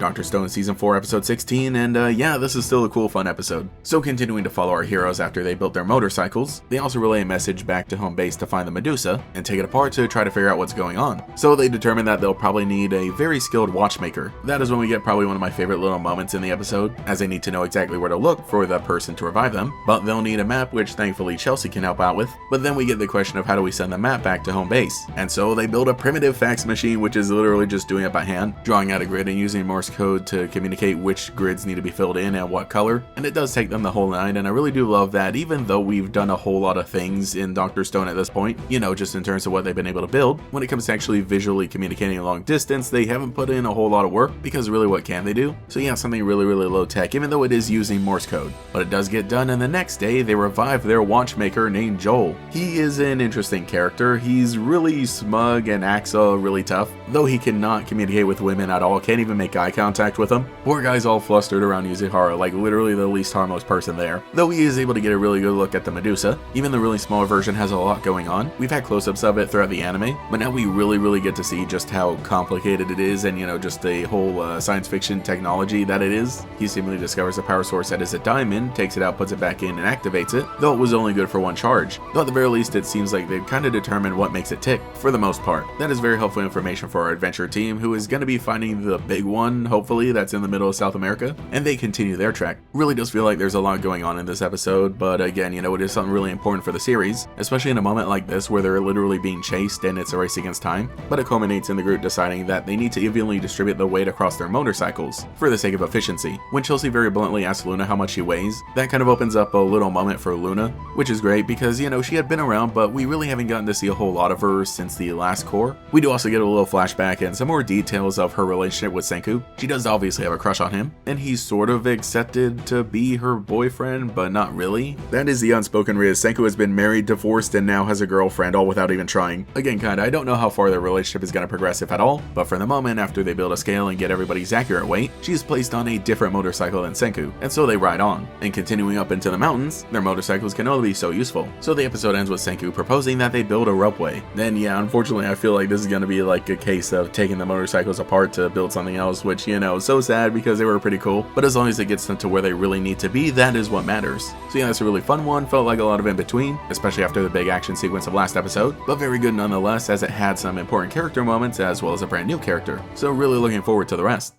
Dr. Stone Season 4 Episode 16, and yeah, this is still a cool fun episode. So continuing to follow our heroes after they built their motorcycles, they also relay a message back to home base to find the Medusa, and take it apart to try to figure out what's going on. So they determine that they'll probably need a very skilled watchmaker. That is when we get probably one of my favorite little moments in the episode, as they need to know exactly where to look for the person to revive them, but they'll need a map, which thankfully Chelsea can help out with. But then we get the question of how do we send the map back to home base, and so they build a primitive fax machine, which is literally just doing it by hand, drawing out a grid and using Morse code to communicate which grids need to be filled in and what color, and it does take them the whole night. And I really do love that even though we've done a whole lot of things in Dr. Stone at this point, you know, just in terms of what they've been able to build, when it comes to actually visually communicating a long distance, they haven't put in a whole lot of work, because really what can they do? So yeah, something really low tech, even though it is using Morse code. But it does get done, and the next day they revive their watchmaker named Joel. He is an interesting character. He's really smug and acts really tough, though he cannot communicate with women at all, can't even make eye contact with them. Poor guy's all flustered around Yuzihara, like literally the least harmless person there. Though he is able to get a really good look at the Medusa, even the really smaller version has a lot going on. We've had close-ups of it throughout the anime, but now we really get to see just how complicated it is, and you know, just the whole science fiction technology that it is. He seemingly discovers a power source that is a diamond, takes it out, puts it back in, and activates it, though it was only good for one charge. Though at the very least it seems like they've kind of determined what makes it tick, for the most part. That is very helpful information for our adventure team, who is going to be finding the big one, hopefully, that's in the middle of South America, and they continue their trek. Really does feel like there's a lot going on in this episode, but again, you know, it is something really important for the series, especially in a moment like this where they're literally being chased and it's a race against time. But it culminates in the group deciding that they need to evenly distribute the weight across their motorcycles, for the sake of efficiency. When Chelsea very bluntly asks Luna how much she weighs, that kind of opens up a little moment for Luna, which is great because, you know, she had been around, but we really haven't gotten to see a whole lot of her since the last core. We do also get a little flashback and some more details of her relationship with Senku. She does obviously have a crush on him, and he's sort of accepted to be her boyfriend, but not really. That is the unspoken reality. Senku has been married, divorced, and now has a girlfriend, all without even trying. Again, kinda, I don't know how far their relationship is gonna progress, if at all, but for the moment, after they build a scale and get everybody's accurate weight, she's placed on a different motorcycle than Senku, and so they ride on. And continuing up into the mountains, their motorcycles can only be so useful. So the episode ends with Senku proposing that they build a ropeway. Then yeah, unfortunately I feel like this is gonna be like a case of taking the motorcycles apart to build something else, which, you know, is so sad because they were pretty cool, but as long as it gets them to where they really need to be, that is what matters. So yeah, that's a really fun one, felt like a lot of in between, especially after the big action sequence of last episode, but very good nonetheless, as it had some important character moments as well as a brand new character. So really looking forward to the rest.